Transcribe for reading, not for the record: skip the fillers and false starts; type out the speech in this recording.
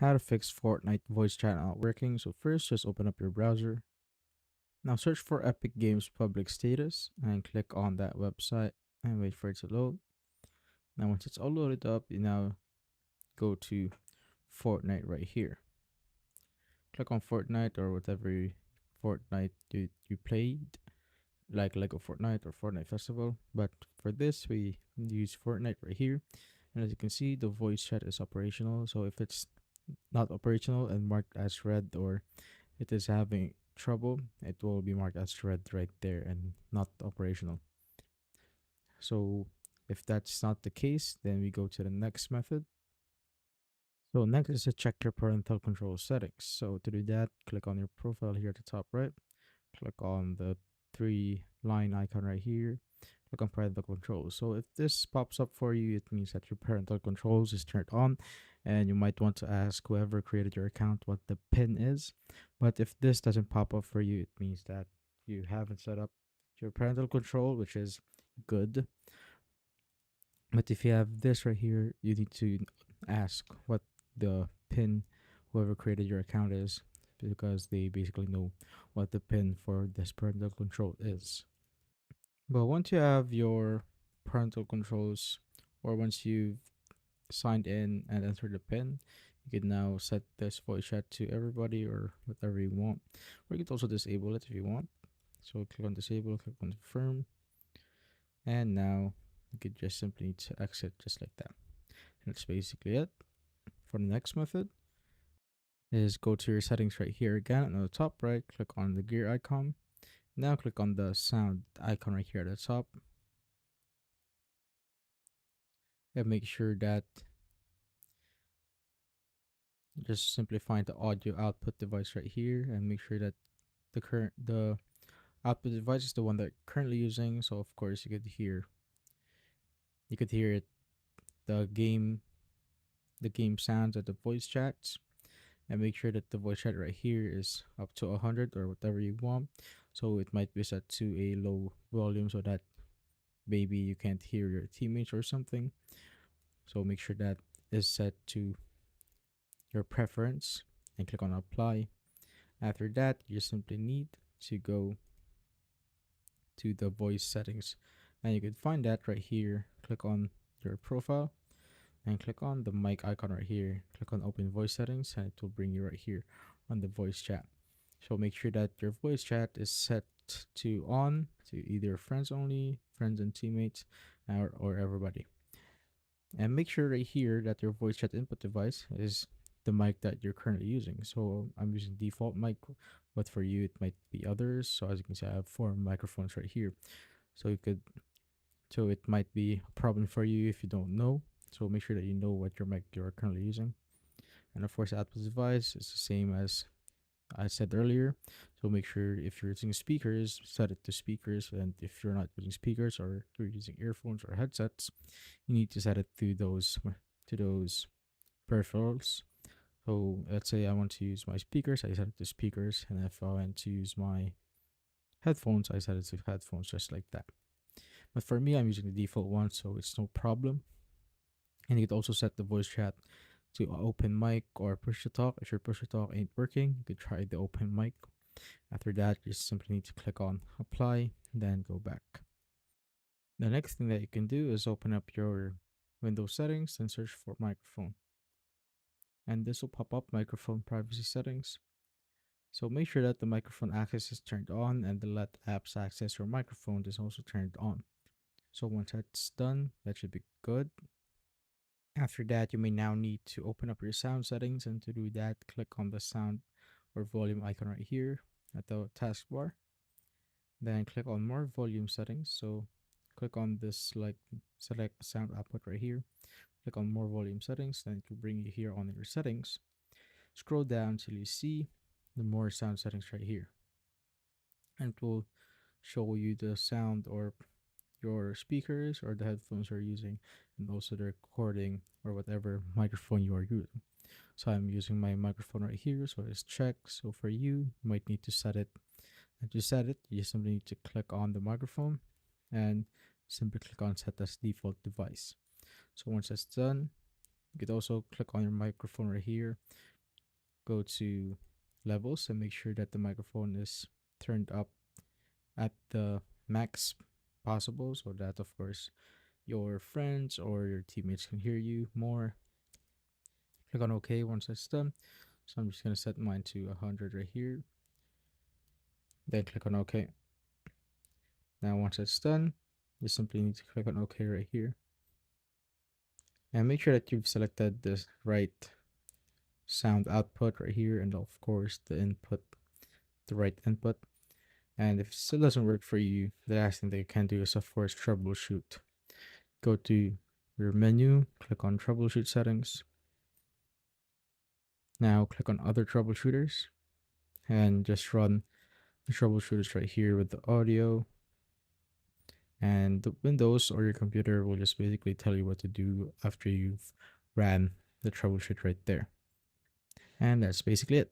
How to fix Fortnite voice chat not working. So first, just open up your browser. Now search for Epic Games public status and click on that website and wait for it to load. Now once it's all loaded up, you now go to Fortnite right here. Click on Fortnite or whatever Fortnite you played, like Lego Fortnite or Fortnite Festival. But for this, we use Fortnite right here. And as you can see, the voice chat is operational. So if it's not operational and marked as red, or it is having trouble, it will be marked as red right there and not operational. So if that's not the case, then we go to the next method. So next is to check your parental control settings. So to do that, click on your profile here at the top right, click on the three line icon right here, click on parental controls. So if this pops up for you, it means that your parental controls is turned on, and you might want to ask whoever created your account what the pin is. But if this doesn't pop up for you, it means that you haven't set up your parental control, which is good. But if you have this right here, you need to ask what the pin whoever created your account is, because they basically know what the pin for this parental control is. But once you have your parental controls, or once you've signed in and entered the PIN, you can now set this voice chat to everybody or whatever you want. Or you can also disable it if you want. So click on disable, click on confirm, and now you could just simply need to exit just like that. And that's basically it. For the next method is go to your settings right here again on the top right, click on the gear icon. Now click on the sound icon right here at the top and make sure that just simply find the audio output device right here and make sure that the output device is the one that you're currently using. So of course you could hear it, the game sounds at the voice chats, and make sure that the voice chat right here is up to 100 or whatever you want. So it might be set to a low volume so that maybe you can't hear your teammates or something. So make sure that is set to your preference and click on apply. After that, you simply need to go to the voice settings, and you can find that right here. Click on your profile and click on the mic icon right here. Click on open voice settings and it will bring you right here on the voice chat. So make sure that your voice chat is set to on to either friends only, friends and teammates, or everybody. And make sure right here that your voice chat input device is the mic that you're currently using. So I'm using default mic, but for you it might be others. So as you can see, I have 4 microphones right here. So it might be a problem for you if you don't know. So make sure that you know what your mic you're currently using. And of course, output device is the same as I said earlier. So make sure if you're using speakers, set it to speakers. And if you're not using speakers or you're using earphones or headsets, you need to set it to those peripherals. So let's say I want to use my speakers, I set it to speakers, and if I want to use my headphones, I set it to headphones, just like that. But for me, I'm using the default one, so it's no problem. And you could also set the voice chat to open mic or push to talk. If your push to talk ain't working, you could try the open mic. After that, you simply need to click on apply, then go back. The next thing that you can do is open up your Windows settings and search for microphone. And this will pop up microphone privacy settings. So make sure that the microphone access is turned on and the let apps access your microphone is also turned on. So once that's done, that should be good. After that, you may now need to open up your sound settings, and to do that, click on the sound or volume icon right here at the taskbar. Then click on more volume settings. So click on this like select sound output right here. Click on more volume settings, then it will bring you here on your settings. Scroll down till you see the more sound settings right here. And it will show you the sound or your speakers or the headphones you're using, and also the recording or whatever microphone you are using. So I'm using my microphone right here, so it's checked. So for you, you might need to set it. And to set it, you simply need to click on the microphone and simply click on set as default device. So once that's done, You could also click on your microphone right here, go to levels, and make sure that the microphone is turned up at the max possible so that, of course, your friends or your teammates can hear you more. Click on OK once that's done. So I'm just going to set mine to 100 right here. Then click on OK. Now once that's done, you simply need to click on OK right here. And make sure that you've selected the right sound output right here, and of course the input, the right input. And if it still doesn't work for you, the last thing that you can do is, of course, troubleshoot. Go to your menu, click on troubleshoot settings. Now click on other troubleshooters and just run the troubleshooters right here with the audio. And the Windows or your computer will just basically tell you what to do after you've ran the troubleshoot right there. And that's basically it.